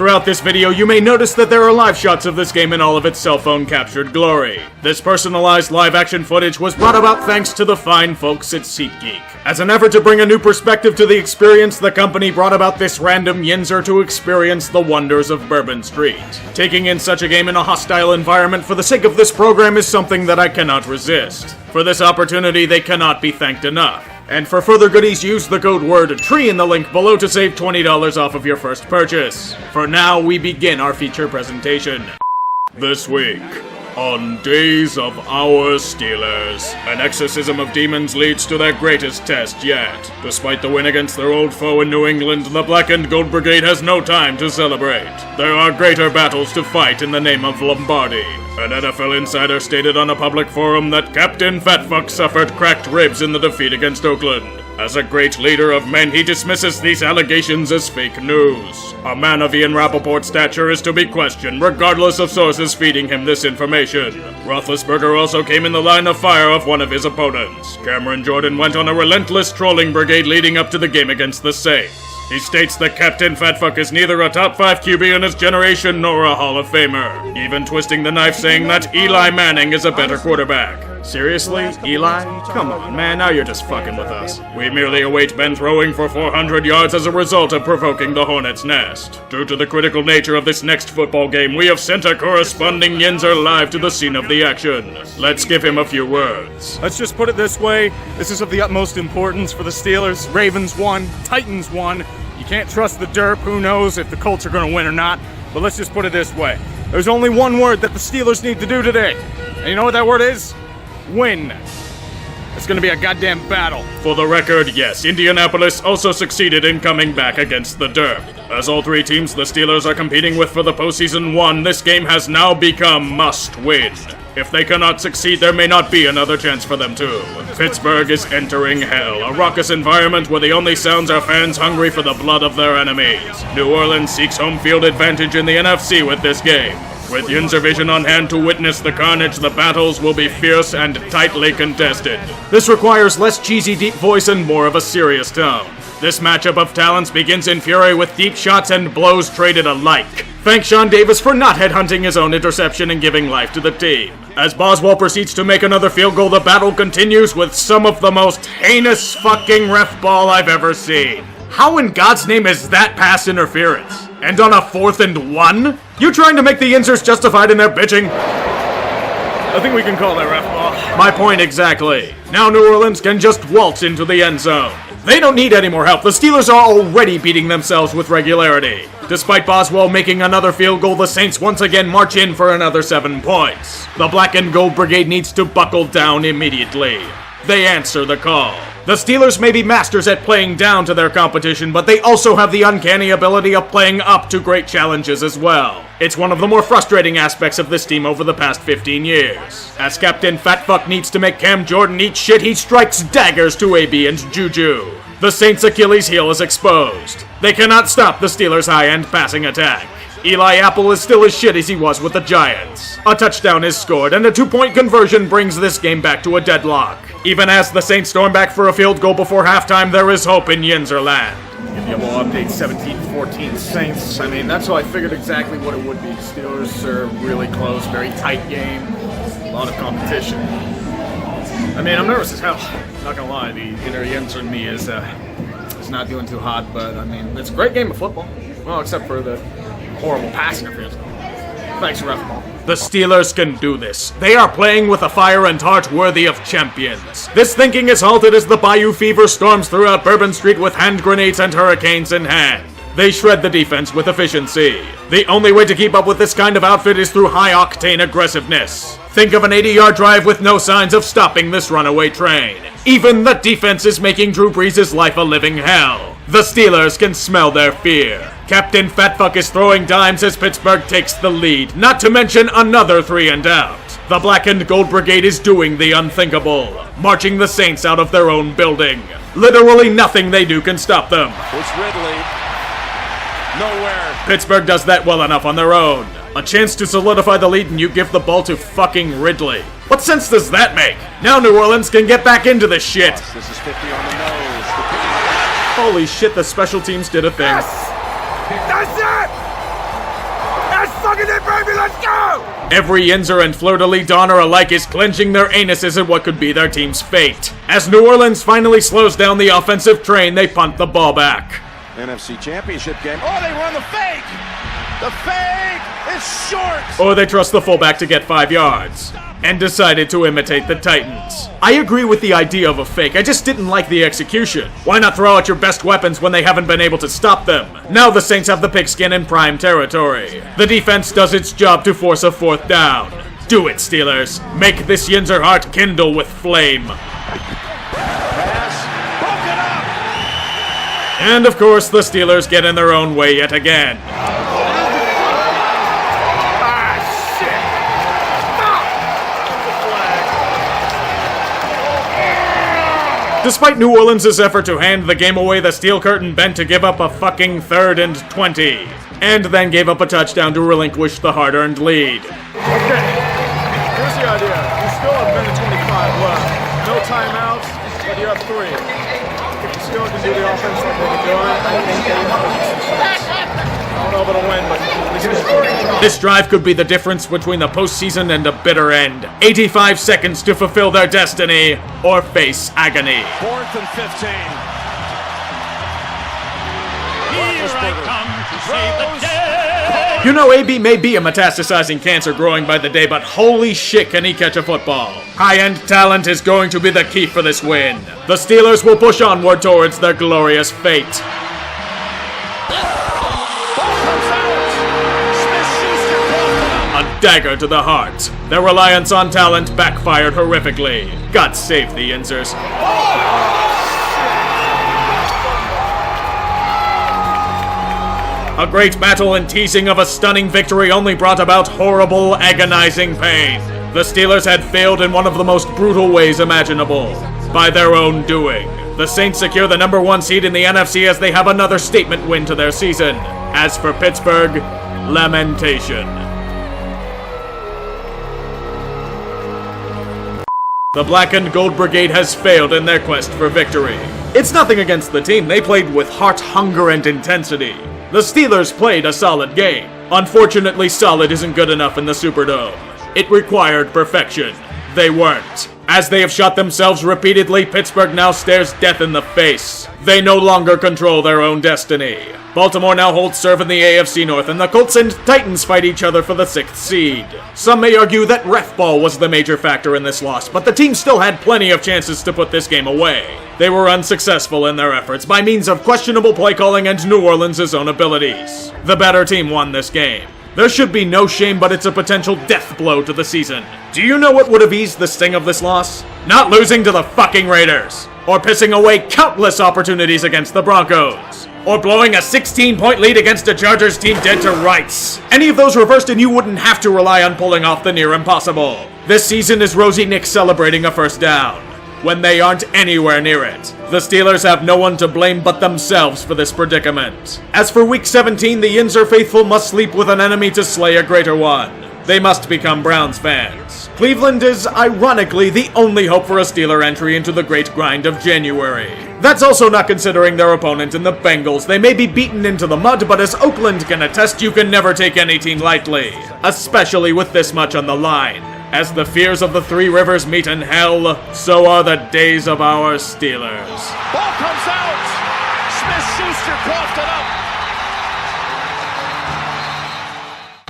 Throughout this video, you may notice that there are live shots of this game in all of its cell phone captured glory. This personalized live action footage was brought about thanks to the fine folks at SeatGeek. As an effort to bring a new perspective to the experience, the company brought about this random yinzer to experience the wonders of Bourbon Street. Taking in such a game in a hostile environment for the sake of this program is something that I cannot resist. For this opportunity, they cannot be thanked enough. And for further goodies, use the code word TREE in the link below to save $20 off of your first purchase. For now, we begin our feature presentation. This week, on Days of Our Steelers, an exorcism of demons leads to their greatest test yet. Despite the win against their old foe in New England, the Black and Gold Brigade has no time to celebrate. There are greater battles to fight in the name of Lombardi. An NFL insider stated on a public forum that Captain Fatfuck suffered cracked ribs in the defeat against Oakland. As a great leader of men, he dismisses these allegations as fake news. A man of Ian Rappaport's stature is to be questioned, regardless of sources feeding him this information. Roethlisberger also came in the line of fire of one of his opponents. Cameron Jordan went on a relentless trolling brigade leading up to the game against the Saints. He states that Captain Fatfuck is neither a top 5 QB in his generation nor a Hall of Famer, even twisting the knife saying that Eli Manning is a better quarterback. Seriously, Eli? Come on, man, now you're just fucking with us. We merely await Ben throwing for 400 yards as a result of provoking the hornet's nest. Due to the critical nature of this next football game, we have sent a corresponding yinzer live to the scene of the action. Let's give him a few words. Let's just put it this way, this is of the utmost importance for the Steelers. Ravens won, Titans won. You can't trust the derp, who knows if the Colts are gonna win or not, but let's just put it this way. There's only one word that the Steelers need to do today. And you know what that word is? Win. It's gonna be a goddamn battle. For the record, yes, Indianapolis also succeeded in coming back against the Derp. As all three teams the Steelers are competing with for the postseason won, this game has now become must-win. If they cannot succeed, there may not be another chance for them to. Pittsburgh is entering hell, a raucous environment where the only sounds are fans hungry for the blood of their enemies. New Orleans seeks home field advantage in the NFC with this game. With Yinzer Vision on hand to witness the carnage, the battles will be fierce and tightly contested. This requires less cheesy deep voice and more of a serious tone. This matchup of talents begins in fury with deep shots and blows traded alike. Thank Sean Davis for not headhunting his own interception and giving life to the team. As Boswell proceeds to make another field goal, the battle continues with some of the most heinous fucking ref ball I've ever seen. How in God's name is that pass interference? And on a 4th and 1? You trying to make the Yinzers justified in their bitching? I think we can call that ref ball. My point exactly. Now New Orleans can just waltz into the end zone. They don't need any more help. The Steelers are already beating themselves with regularity. Despite Boswell making another field goal, the Saints once again march in for another 7 points. The Black and Gold Brigade needs to buckle down immediately. They answer the call. The Steelers may be masters at playing down to their competition, but they also have the uncanny ability of playing up to great challenges as well. It's one of the more frustrating aspects of this team over the past 15 years. As Captain Fatfuck needs to make Cam Jordan eat shit, he strikes daggers to AB and Juju. The Saints' Achilles heel is exposed. They cannot stop the Steelers' high-end passing attack. Eli Apple is still as shit as he was with the Giants. A touchdown is scored, and a 2-point conversion brings this game back to a deadlock. Even as the Saints storm back for a field goal before halftime, there is hope in Yinzerland. Give you a little update, 17-14 Saints. I mean, that's how I figured exactly what it would be. The Steelers are really close, very tight game, a lot of competition. I mean, I'm nervous as hell, not gonna lie. The inner Yinzer in me is not doing too hot, but I mean, it's a great game of football. Well, except for the horrible pass interference. Thanks, ref ball. The Steelers can do this. They are playing with a fire and heart worthy of champions. This thinking is halted as the Bayou fever storms throughout Bourbon Street with hand grenades and hurricanes in hand. They shred the defense with efficiency. The only way to keep up with this kind of outfit is through high-octane aggressiveness. Think of an 80-yard drive with no signs of stopping this runaway train. Even the defense is making Drew Brees' life a living hell. The Steelers can smell their fear. Captain Fatfuck is throwing dimes as Pittsburgh takes the lead, not to mention another 3 and out. The Black and Gold Brigade is doing the unthinkable, marching the Saints out of their own building. Literally nothing they do can stop them. It's Ridley. Nowhere. Pittsburgh does that well enough on their own. A chance to solidify the lead and you give the ball to fucking Ridley. What sense does that make? Now New Orleans can get back into this shit. This is 50 on the nose. Holy shit, the special teams did a thing. Yes! That's it! Every Yinzer and fleur-de-lis donner alike is clenching their anuses at what could be their team's fate. As New Orleans finally slows down the offensive train, they punt the ball back. NFC Championship game. Oh, they run the fake! The fake is short! Or they trust the fullback to get 5 yards, and decided to imitate the Titans. I agree with the idea of a fake, I just didn't like the execution. Why not throw out your best weapons when they haven't been able to stop them? Now the Saints have the pigskin in prime territory. The defense does its job to force a 4th down. Do it, Steelers. Make this Yinzer heart kindle with flame. Pass. Broken up! And of course, the Steelers get in their own way yet again. Despite New Orleans' effort to hand the game away, the steel curtain bent to give up a fucking 3rd and 20. And then gave up a touchdown to relinquish the hard-earned lead. Okay, here's the idea. You still have minute 25 left. No timeouts, but you have 3. If you still can do the offense like they've been doing, I don't know if it'll win, but this drive could be the difference between the postseason and a bitter end. 85 seconds to fulfill their destiny or face agony. 4th and 15. Here I come to save the day. You know, AB may be a metastasizing cancer growing by the day, but holy shit can he catch a football. High-end talent is going to be the key for this win. The Steelers will push onward towards their glorious fate. Dagger to the heart. Their reliance on talent backfired horrifically. God save the Yinzers. A great battle and teasing of a stunning victory only brought about horrible, agonizing pain. The Steelers had failed in one of the most brutal ways imaginable. By their own doing. The Saints secure the number 1 seed in the NFC as they have another statement win to their season. As for Pittsburgh, lamentation. The Black and Gold Brigade has failed in their quest for victory. It's nothing against the team, they played with heart, hunger, and intensity. The Steelers played a solid game. Unfortunately, solid isn't good enough in the Superdome. It required perfection. They weren't. As they have shot themselves repeatedly, Pittsburgh now stares death in the face. They no longer control their own destiny. Baltimore now holds serve in the AFC North, and the Colts and Titans fight each other for the 6th seed. Some may argue that ref ball was the major factor in this loss, but the team still had plenty of chances to put this game away. They were unsuccessful in their efforts by means of questionable play calling and New Orleans' own abilities. The better team won this game. There should be no shame, but it's a potential death blow to the season. Do you know what would have eased the sting of this loss? Not losing to the fucking Raiders. Or pissing away countless opportunities against the Broncos. Or blowing a 16-point lead against a Chargers team dead to rights. Any of those reversed and you wouldn't have to rely on pulling off the near impossible. This season is Rosie Nick celebrating a 1st down, when they aren't anywhere near it. The Steelers have no one to blame but themselves for this predicament. As for Week 17, the Yinzer faithful must sleep with an enemy to slay a greater one. They must become Browns fans. Cleveland is, ironically, the only hope for a Steeler entry into the great grind of January. That's also not considering their opponent in the Bengals. They may be beaten into the mud, but as Oakland can attest, you can never take any team lightly. Especially with this much on the line. As the fears of the Three Rivers meet in hell, so are the days of our Steelers. Ball comes out. Smith-Schuster coughed it up.